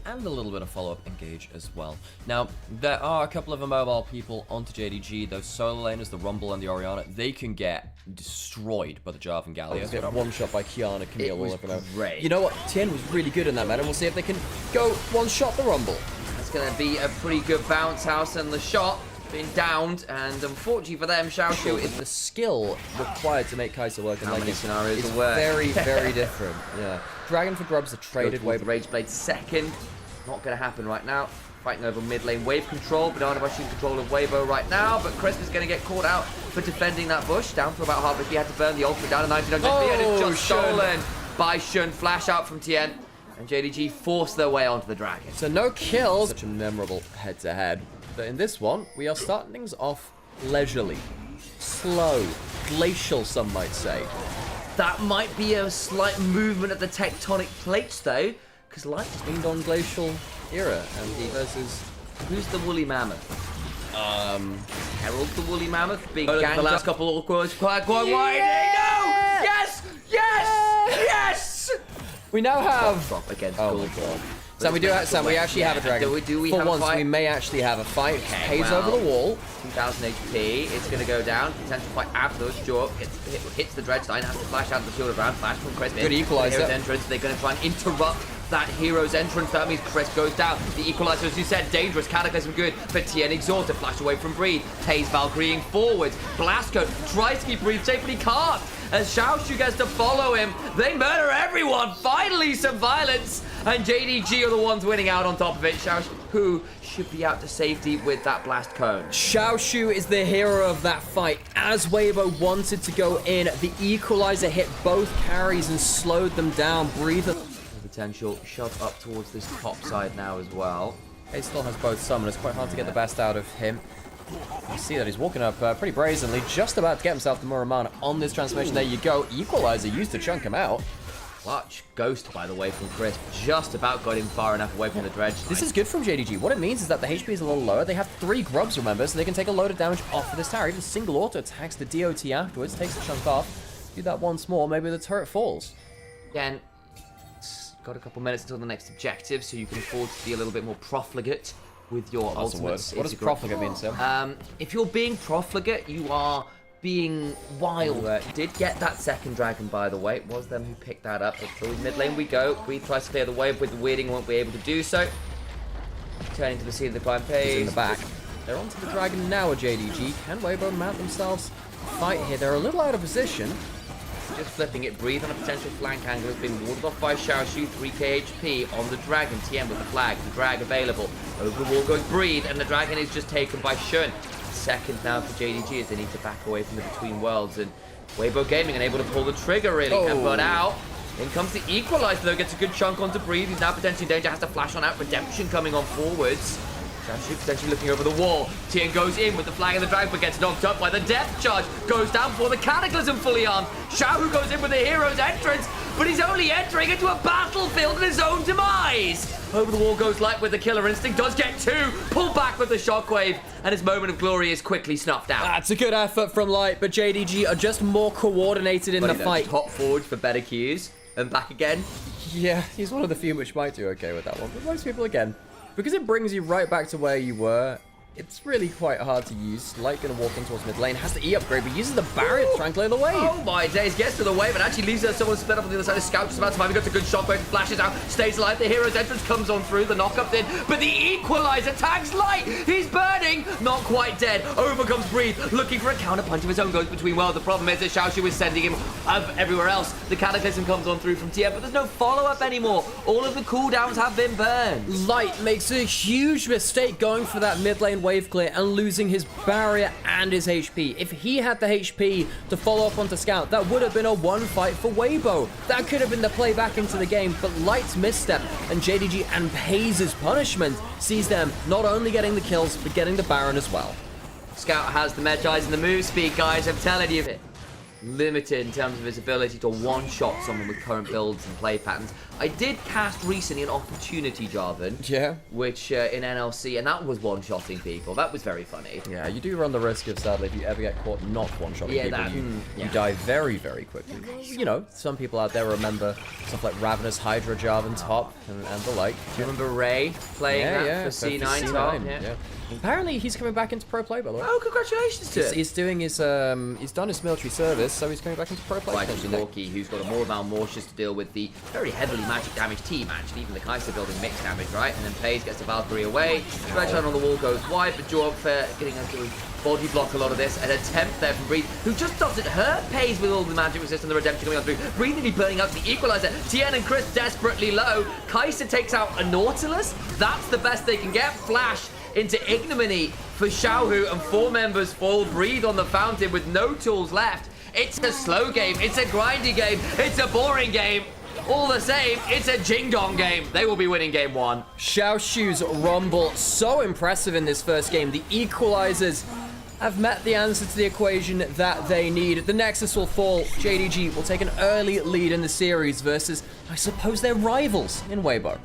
and a little bit of follow-up engage as well. Now, there are a couple of immobile people onto JDG. Those solo laners, the Rumble and the Orianna, they can get destroyed by the Jarvan and Galio. Get one shot by Kiana, Camille, all looking out. Great. You know what? Tien was really good in that meta. We'll see if they can go one shot the Rumble. It's going to be a pretty good bounce house, and the shot being downed, and unfortunately for them, Xiaoshu is The skill required to make Kai'Sa work in many like scenarios is work? very, very different. Yeah. Dragon for Grubs are traded with Weibo. Rage Blade second. Not going to happen right now. Fighting over mid lane wave control. Banana Bush in control of Weibo right now, but Crisp is going to get caught out for defending that bush. Down for about half. If he had to burn the ultimate down to 99 and it's just stolen by Shun. Flash out from Tien. And JDG force their way onto the Dragon. So no kills. Such a memorable head-to-head. But in this one, we are starting things off leisurely, slow, glacial, some might say. That might be a slight movement of the tectonic plates, though, because Light has Leaned on glacial era, and he versus who's the woolly mammoth? Herald the woolly mammoth, big Oh, gang. The last couple of quite wide. No! Yes! Yes! we now have. Drop against Oh Gold. my god. Sam, we do have Sam. We actually have a dragon. Do we For have once, a fight? we may actually have a fight. Okay, Pays well, over the wall. 2,000 HP. It's going to go down. Potential fight afterwards. Jork hits the Dredgestein. Has to flash out of the shield around. Flash from Crisp. Good equalizer. Hero's entrance. They're going to try and interrupt that hero's entrance. That means Crisp goes down. The equalizer, as you said, dangerous. Cataclysm good. But Tien exhausted. Flash away from Breed. Taze Valkyrieing forwards. Blasco tries to keep Breed safe, but he can't. As Xiaoshu gets to follow him, they murder everyone. Finally, some violence. And JDG are the ones winning out on top of it. Xiaoshu, who should be out to safety with that blast cone. Xiaoshu is the hero of that fight. As Weibo wanted to go in, the equalizer hit both carries and slowed them down. Breathe. Potential shove up towards this top side now as well. He still has both summoners. Quite hard to get the best out of him. You see that he's walking up pretty brazenly, just about to get himself the Muramana on this transformation. There you go. Equalizer used to chunk him out. Clutch ghost, by the way, from Crisp. Just about got him far enough away from the dredge. This is good from JDG. What it means is that the HP is a little lower. They have 3 grubs, remember, so they can take a load of damage off of this tower. Even single auto attacks the DOT afterwards, takes a chunk off. Do that once more, maybe the turret falls. Again, got a couple minutes until the next objective, so you can afford to be a little bit more profligate with your ultimates. What does profligate mean, Sam? If you're being profligate, you are being wild. Did get that second dragon, by the way. It was them who picked that up. But through mid lane we go. Breed tries to clear the wave with the weirding, won't be able to do so. Turning to the scene of the climb phase. In the back. They're onto the dragon now, a JDG. Can Weibo mount themselves a fight here? They're a little out of position. Just flipping it. Breathe on a potential flank angle has been warded off by Xiaoshu. 3k HP on the dragon. TM with the flag. The drag available. Over the wall goes Breathe, and the dragon is just taken by Shun. Second now for JDG as they need to back away from the Between Worlds, and Weibo Gaming unable to pull the trigger really and put out. In comes the equalizer though, gets a good chunk onto Breathe. He's now potentially in danger, has to flash on out. Redemption coming on forwards. Xiaoshu potentially looking over the wall. Tien goes in with the flag and the drag, but gets knocked up by the death charge. Goes down before the Cataclysm fully armed. Xiaohu goes in with the hero's entrance, but he's only entering into a battlefield in his own demise. Over the wall goes Light with the killer instinct, does get 2. Pull back with the shockwave, and his moment of glory is quickly snuffed out. That's a good effort from Light, but JDG are just more coordinated in the fight. Top forward for better cues, and back again. Yeah, he's one of the few which might do okay with that one, but most people again. Because it brings you right back to where you were, it's really quite hard to use. Light gonna walk in towards mid lane, has the E upgrade, but uses the barrier to try and clear the wave. Oh my days, gets to the wave and actually leaves someone split up on the other side. Scout just about to find, he got a good shockwave, flashes out, stays alive. The hero's entrance comes on through, the knock-up in, but the equalizer tags Light. He's burning, not quite dead. Over comes Breathe, looking for a counter punch of his own, goes between worlds. The problem is that Xiaoshu is sending him everywhere else. The Cataclysm comes on through from TM, but there's no follow-up anymore. All of the cooldowns have been burned. Light makes a huge mistake going for that mid lane wave clear and losing his barrier and his HP. If he had the HP to follow up onto Scout, that would have been a one fight for Weibo. That could have been the play back into the game, but Light's misstep and JDG and Paze's punishment sees them not only getting the kills, but getting the Baron as well. Scout has the Medjais and the move speed, guys. I'm telling you, limited in terms of his ability to one-shot someone with current builds and play patterns. I did cast recently an Opportunity Jarvan. Yeah. Which in NLC, and that was one-shotting people. That was very funny. Yeah, you do run the risk of, sadly, if you ever get caught not one-shotting people, you die very, very quickly. You know, some people out there remember stuff like Ravenous Hydra Jarvan top and the like. Do you remember Ray playing that for C9 top? Yeah. Apparently, he's coming back into pro play, by the way. Oh, congratulations to him. He's doing his, he's done his military service, so he's coming back into pro play. Like Lorky, who's got a more Malmortius to deal with the very heavily magic damage team, actually. Even the Kai'Sa building mixed damage, right? And then Paige gets the Valkyrie away. Stretch out on the wall goes wide, but Jorfair getting into body block a lot of this. An attempt there from Breeze, who just doesn't hurt Paige with all the magic resist and the redemption coming on through. Breeze nearly burning out the equalizer. Tien and Chris desperately low. Kai'Sa takes out a Nautilus. That's the best they can get. Flash into ignominy for Xiaohu, and 4 members fall. Breathe on the fountain with no tools left. It's a slow game. It's a grindy game. It's a boring game. All the same, it's a Jingdong game. They will be winning game 1. Xiaoshu's Rumble, so impressive in this first game. The equalizers have met the answer to the equation that they need. The Nexus will fall. JDG will take an early lead in the series versus, I suppose, their rivals in Weibo.